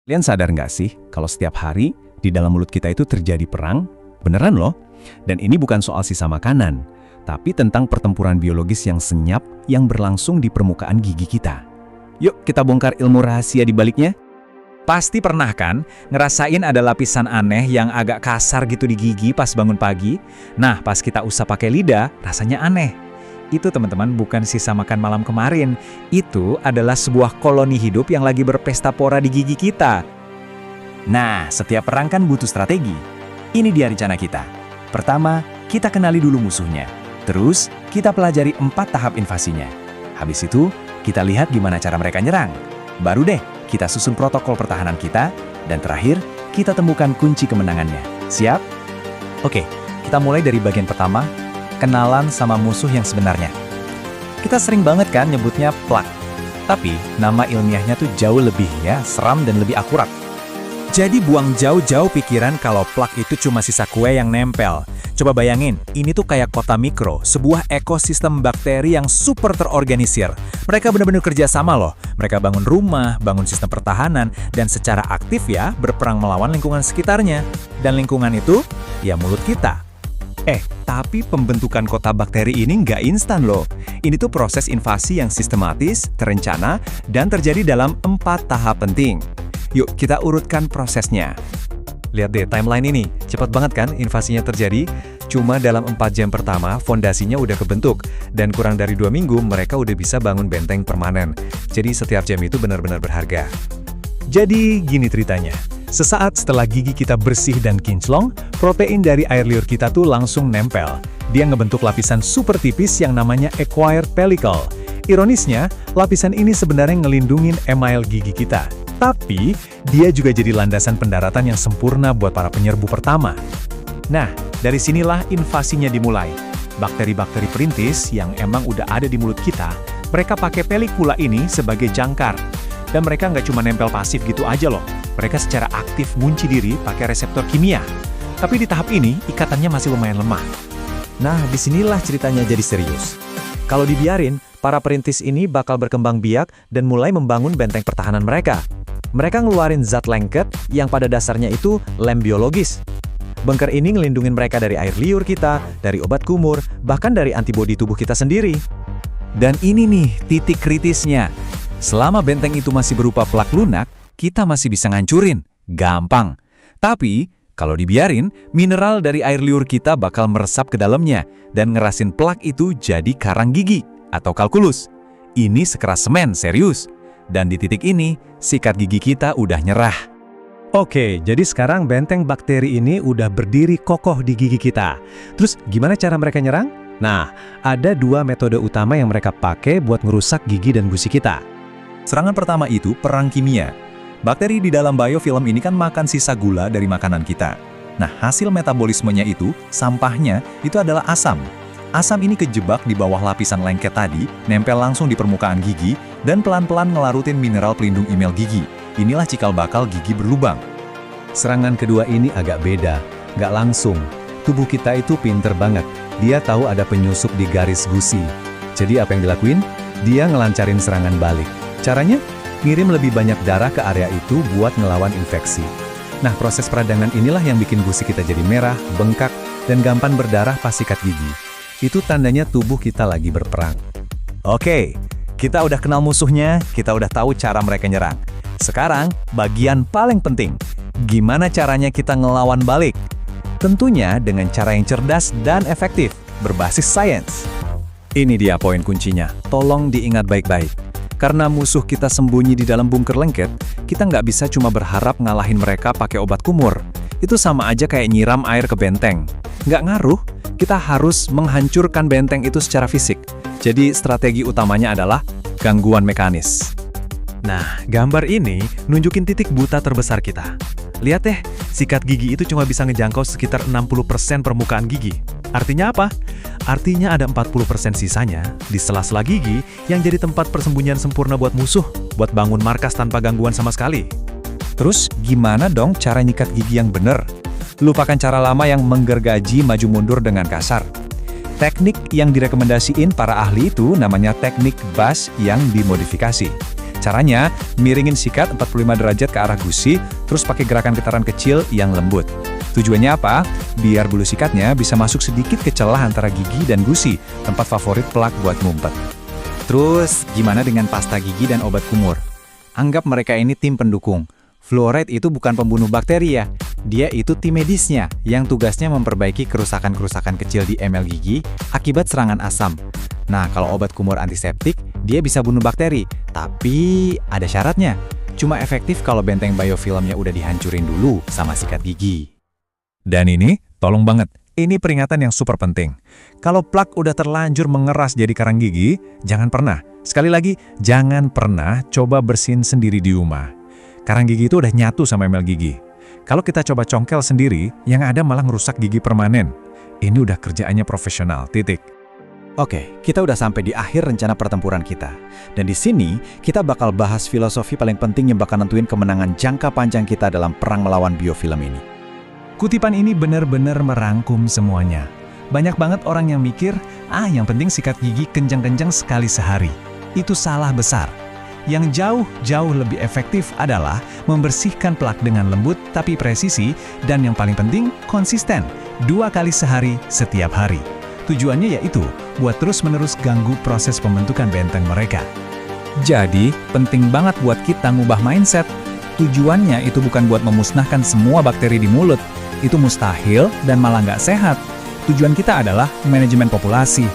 Kalian sadar nggak sih kalau setiap hari di dalam mulut kita itu terjadi perang? Beneran loh. Dan ini bukan soal sisa makanan, tapi tentang pertempuran biologis yang senyap yang berlangsung di permukaan gigi kita. Yuk kita bongkar ilmu rahasia di baliknya. Pasti pernah kan ngerasain ada lapisan aneh yang agak kasar gitu di gigi pas bangun pagi? Nah, pas kita usap pakai lidah, rasanya aneh. Itu teman-teman bukan sisa makan malam kemarin. Itu adalah sebuah koloni hidup yang lagi berpesta pora di gigi kita. Nah, setiap perang kan butuh strategi. Ini dia rencana kita. Pertama, kita kenali dulu musuhnya. Terus, kita pelajari 4 tahap invasinya. Habis itu, kita lihat gimana cara mereka nyerang. Baru deh, kita susun protokol pertahanan kita. Dan terakhir, kita temukan kunci kemenangannya. Siap? Oke, kita mulai dari bagian pertama, kenalan sama musuh yang sebenarnya. Kita sering banget kan nyebutnya plak. Tapi, nama ilmiahnya tuh jauh lebih seram dan lebih akurat. Jadi buang jauh-jauh pikiran kalau plak itu cuma sisa kue yang nempel. Coba bayangin, ini tuh kayak kota mikro, sebuah ekosistem bakteri yang super terorganisir. Mereka benar-benar kerja sama loh. Mereka bangun rumah, bangun sistem pertahanan, dan secara aktif berperang melawan lingkungan sekitarnya. Dan lingkungan itu, mulut kita. Tapi pembentukan kota bakteri ini nggak instan loh. Ini tuh proses invasi yang sistematis, terencana, dan terjadi dalam 4 tahap penting. Yuk, kita urutkan prosesnya. Lihat deh timeline ini, cepat banget kan invasinya terjadi? Cuma dalam 4 jam pertama, fondasinya udah kebentuk. Dan kurang dari 2 minggu, mereka udah bisa bangun benteng permanen. Jadi setiap jam itu benar-benar berharga. Jadi gini ceritanya. Sesaat setelah gigi kita bersih dan kinclong, protein dari air liur kita tuh langsung nempel. Dia ngebentuk lapisan super tipis yang namanya acquired pellicle. Ironisnya, lapisan ini sebenarnya ngelindungin email gigi kita. Tapi, dia juga jadi landasan pendaratan yang sempurna buat para penyerbu pertama. Nah, dari sinilah invasinya dimulai. Bakteri-bakteri perintis yang emang udah ada di mulut kita, mereka pakai pelikula ini sebagai jangkar. Dan mereka nggak cuma nempel pasif gitu aja loh. Mereka secara aktif ngunci diri pakai reseptor kimia. Tapi di tahap ini, ikatannya masih lumayan lemah. Nah, disinilah ceritanya jadi serius. Kalau dibiarin, para perintis ini bakal berkembang biak dan mulai membangun benteng pertahanan mereka. Mereka ngeluarin zat lengket yang pada dasarnya itu lem biologis. Bunker ini ngelindungin mereka dari air liur kita, dari obat kumur, bahkan dari antibodi tubuh kita sendiri. Dan ini nih titik kritisnya. Selama benteng itu masih berupa plak lunak, kita masih bisa ngancurin. Gampang. Tapi, kalau dibiarin, mineral dari air liur kita bakal meresap ke dalamnya dan ngerasin plak itu jadi karang gigi atau kalkulus. Ini sekeras semen, serius. Dan di titik ini, sikat gigi kita udah nyerah. Oke, jadi sekarang benteng bakteri ini udah berdiri kokoh di gigi kita. Terus gimana cara mereka nyerang? Nah, ada 2 metode utama yang mereka pakai buat ngerusak gigi dan gusi kita. Serangan pertama itu perang kimia. Bakteri di dalam biofilm ini kan makan sisa gula dari makanan kita. Nah, hasil metabolismenya itu, sampahnya, itu adalah asam. Asam ini kejebak di bawah lapisan lengket tadi, nempel langsung di permukaan gigi, dan pelan-pelan ngelarutin mineral pelindung email gigi. Inilah cikal bakal gigi berlubang. Serangan kedua ini agak beda, nggak langsung. Tubuh kita itu pinter banget. Dia tahu ada penyusup di garis gusi. Jadi apa yang dilakuin? Dia ngelancarin serangan balik. Caranya? Ngirim lebih banyak darah ke area itu buat ngelawan infeksi. Nah, proses peradangan inilah yang bikin gusi kita jadi merah, bengkak, dan gampang berdarah pas sikat gigi. Itu tandanya tubuh kita lagi berperang. Oke, kita udah kenal musuhnya, kita udah tahu cara mereka nyerang. Sekarang, bagian paling penting. Gimana caranya kita ngelawan balik? Tentunya dengan cara yang cerdas dan efektif, berbasis sains. Ini dia poin kuncinya, tolong diingat baik-baik. Karena musuh kita sembunyi di dalam bunker lengket, kita nggak bisa cuma berharap ngalahin mereka pakai obat kumur. Itu sama aja kayak nyiram air ke benteng. Nggak ngaruh, kita harus menghancurkan benteng itu secara fisik. Jadi strategi utamanya adalah gangguan mekanis. Nah, gambar ini nunjukin titik buta terbesar kita. Lihat deh, sikat gigi itu cuma bisa ngejangkau sekitar 60% permukaan gigi. Artinya apa? Artinya ada 40% sisanya di sela-sela gigi yang jadi tempat persembunyian sempurna buat musuh, buat bangun markas tanpa gangguan sama sekali. Terus gimana dong cara nyikat gigi yang bener? Lupakan cara lama yang menggergaji maju mundur dengan kasar. Teknik yang direkomendasiin para ahli itu namanya teknik Buss yang dimodifikasi. Caranya, miringin sikat 45 derajat ke arah gusi, terus pakai gerakan getaran kecil yang lembut. Tujuannya apa? Biar bulu sikatnya bisa masuk sedikit ke celah antara gigi dan gusi, tempat favorit plak buat ngumpet. Terus, gimana dengan pasta gigi dan obat kumur? Anggap mereka ini tim pendukung. Fluoride itu bukan pembunuh bakteri ya. Dia itu tim medisnya yang tugasnya memperbaiki kerusakan-kerusakan kecil di emel gigi akibat serangan asam. Nah, kalau obat kumur antiseptik, dia bisa bunuh bakteri. Tapi ada syaratnya. Cuma efektif kalau benteng biofilmnya udah dihancurin dulu sama sikat gigi. Dan ini, tolong banget, ini peringatan yang super penting. Kalau plak udah terlanjur mengeras jadi karang gigi, jangan pernah, sekali lagi, jangan pernah coba bersihin sendiri di rumah. Karang gigi itu udah nyatu sama emel gigi. Kalau kita coba congkel sendiri, yang ada malah ngerusak gigi permanen. Ini udah kerjaannya profesional, titik. Oke, kita udah sampai di akhir rencana pertempuran kita. Dan di sini, kita bakal bahas filosofi paling penting yang bakal nentuin kemenangan jangka panjang kita dalam perang melawan biofilm ini. Kutipan ini benar-benar merangkum semuanya. Banyak banget orang yang mikir, yang penting sikat gigi kencang-kencang sekali sehari. Itu salah besar. Yang jauh-jauh lebih efektif adalah membersihkan plak dengan lembut tapi presisi, dan yang paling penting, konsisten, 2 kali sehari setiap hari. Tujuannya yaitu buat terus-menerus ganggu proses pembentukan benteng mereka. Jadi, penting banget buat kita ngubah mindset. Tujuannya itu bukan buat memusnahkan semua bakteri di mulut. Itu mustahil dan malah nggak sehat. Tujuan kita adalah manajemen populasi.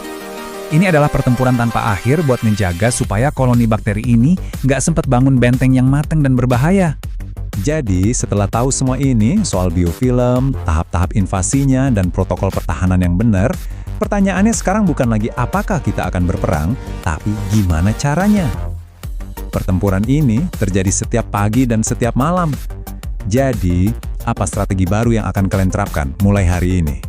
Ini adalah pertempuran tanpa akhir buat menjaga supaya koloni bakteri ini nggak sempat bangun benteng yang matang dan berbahaya. Jadi, setelah tahu semua ini soal biofilm, tahap-tahap invasinya, dan protokol pertahanan yang benar, pertanyaannya sekarang bukan lagi apakah kita akan berperang, tapi gimana caranya. Pertempuran ini terjadi setiap pagi dan setiap malam. Jadi, apa strategi baru yang akan kalian terapkan mulai hari ini?